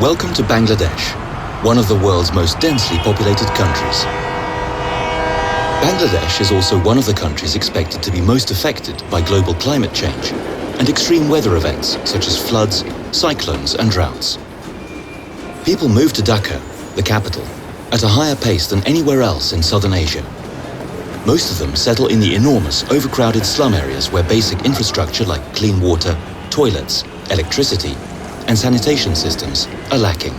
Welcome to Bangladesh, one of the world's most densely populated countries. Bangladesh is also one of the countries expected to be most affected by global climate change and extreme weather events such as floods, cyclones and droughts. People move to Dhaka, the capital, at a higher pace than anywhere else in southern Asia. Most of them settle in the enormous, overcrowded slum areas where basic infrastructure like clean water, toilets, electricity, and sanitation systems are lacking.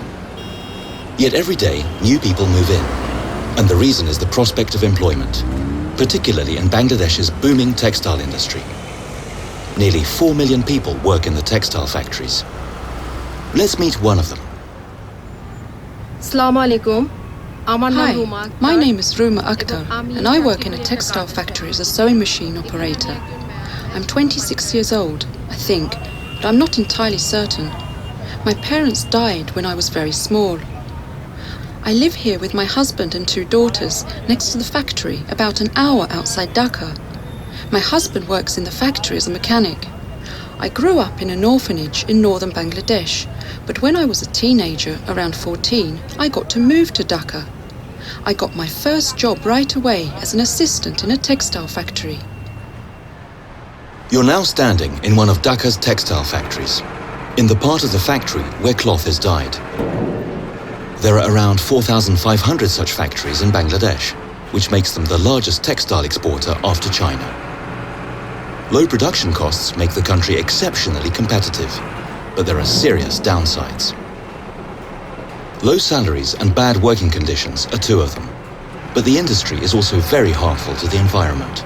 Yet every day, new people move in, and the reason is the prospect of employment, particularly in Bangladesh's booming textile industry. Nearly 4 million people work in the textile factories. Let's meet one of them. Assalamu alaikum. Hi, my name is Ruma Akhtar and I work in a textile factory as a sewing machine operator. I'm 26 years old, I think, but I'm not entirely certain. My parents died when I was very small. I live here with my husband and 2 daughters next to the factory about an hour outside Dhaka. My husband works in the factory as a mechanic. I grew up in an orphanage in northern Bangladesh, but when I was a teenager, around 14, I got to move to Dhaka. I got my first job right away as an assistant in a textile factory. You're now standing in one of Dhaka's textile factories, in the part of the factory where cloth is dyed. There are around 4,500 such factories in Bangladesh, which makes them the largest textile exporter after China. Low production costs make the country exceptionally competitive, but there are serious downsides. Low salaries and bad working conditions are 2 of them, but the industry is also very harmful to the environment.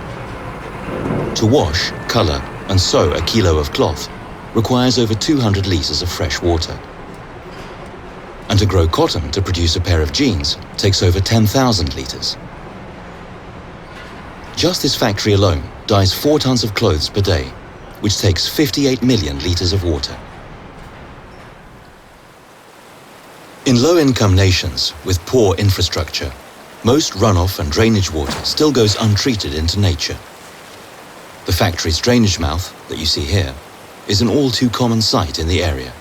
To wash, color, and sew a kilo of cloth requires over 200 liters of fresh water. And to grow cotton to produce a pair of jeans takes over 10,000 liters. Just this factory alone dyes 4 tons of clothes per day, which takes 58 million liters of water. In low-income nations with poor infrastructure, most runoff and drainage water still goes untreated into nature. The factory's drainage mouth, that you see here, is an all too common sight in the area.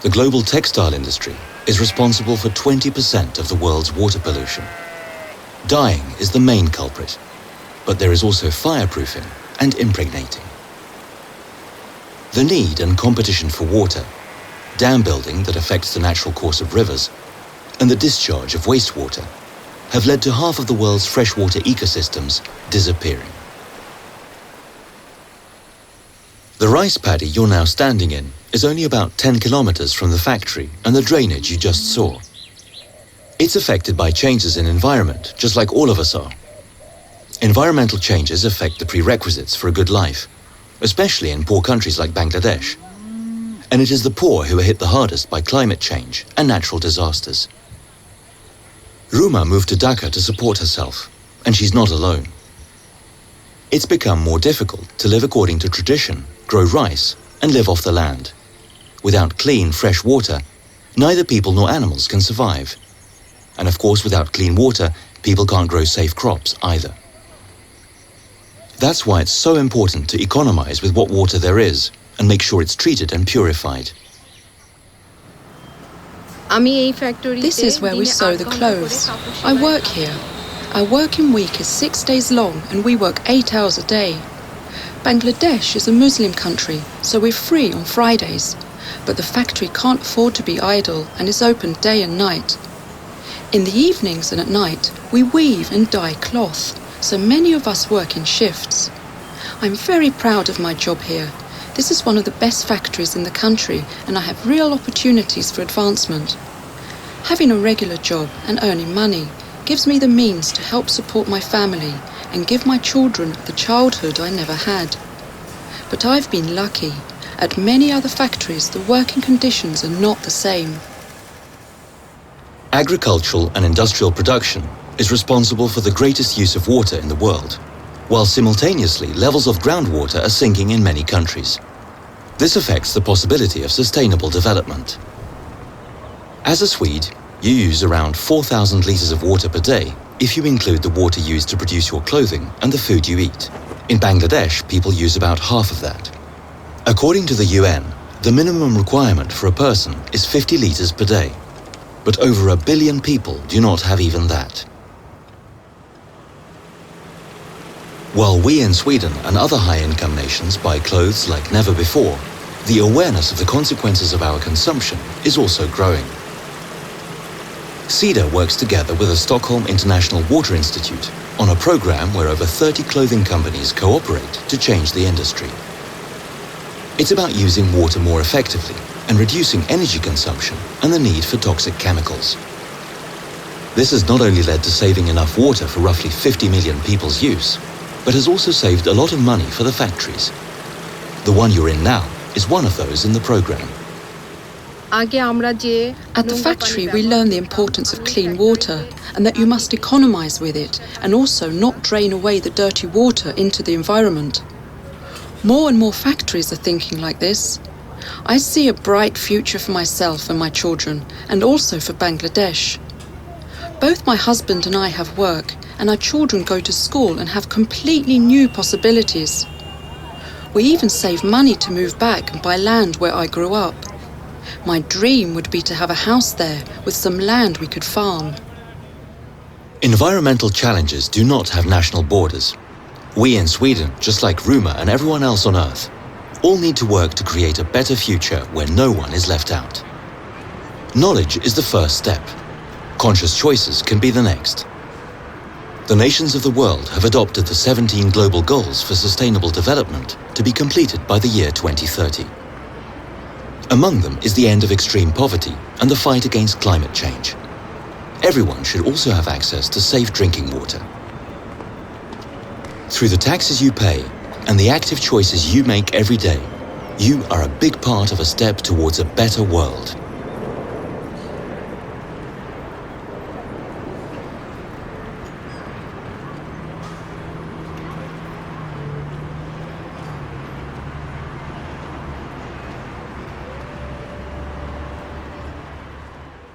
The global textile industry is responsible for 20% of the world's water pollution. Dyeing is the main culprit, but there is also fireproofing and impregnating. The need and competition for water, dam building that affects the natural course of rivers, and the discharge of wastewater have led to half of the world's freshwater ecosystems disappearing. The rice paddy you're now standing in is only about 10 kilometers from the factory and the drainage you just saw. It's affected by changes in environment, just like all of us are. Environmental changes affect the prerequisites for a good life, especially in poor countries like Bangladesh. And it is the poor who are hit the hardest by climate change and natural disasters. Ruma moved to Dhaka to support herself, and she's not alone. It's become more difficult to live according to tradition, grow rice, and live off the land. Without clean, fresh water, neither people nor animals can survive. And of course, without clean water, people can't grow safe crops either. That's why it's so important to economize with what water there is and make sure it's treated and purified. This is where we sew the clothes. I work here. Our working week is 6 days long and we work 8 hours a day. Bangladesh is a Muslim country, so we're free on Fridays, but the factory can't afford to be idle and is open day and night. In the evenings and at night, we weave and dye cloth, so many of us work in shifts. I'm very proud of my job here. This is one of the best factories in the country and I have real opportunities for advancement. Having a regular job and earning money gives me the means to help support my family and give my children the childhood I never had. But I've been lucky. At many other factories, the working conditions are not the same. Agricultural and industrial production is responsible for the greatest use of water in the world, while simultaneously levels of groundwater are sinking in many countries. This affects the possibility of sustainable development. As a Swede, you use around 4,000 liters of water per day if you include the water used to produce your clothing and the food you eat. In Bangladesh, people use about half of that. According to the UN, The minimum requirement for a person is 50 litres per day, but over 1 billion people do not have even that. While we in Sweden and other high-income nations buy clothes like never before, the awareness of the consequences of our consumption is also growing. Sida works together with the Stockholm International Water Institute on a program where over 30 clothing companies cooperate to change the industry. It's about using water more effectively and reducing energy consumption and the need for toxic chemicals. This has not only led to saving enough water for roughly 50 million people's use, but has also saved a lot of money for the factories. The one you're in now is one of those in the program. At the factory, we learn the importance of clean water and that you must economize with it and also not drain away the dirty water into the environment. More and more factories are thinking like this. I see a bright future for myself and my children, and also for Bangladesh. Both my husband and I have work, and our children go to school and have completely new possibilities. We even save money to move back and buy land where I grew up. My dream would be to have a house there with some land we could farm. Environmental challenges do not have national borders. We in Sweden, just like Ruma and everyone else on Earth, all need to work to create a better future where no one is left out. Knowledge is the first step. Conscious choices can be the next. The nations of the world have adopted the 17 global goals for sustainable development to be completed by the year 2030. Among them is the end of extreme poverty and the fight against climate change. Everyone should also have access to safe drinking water. Through the taxes you pay and the active choices you make every day, you are a big part of a step towards a better world.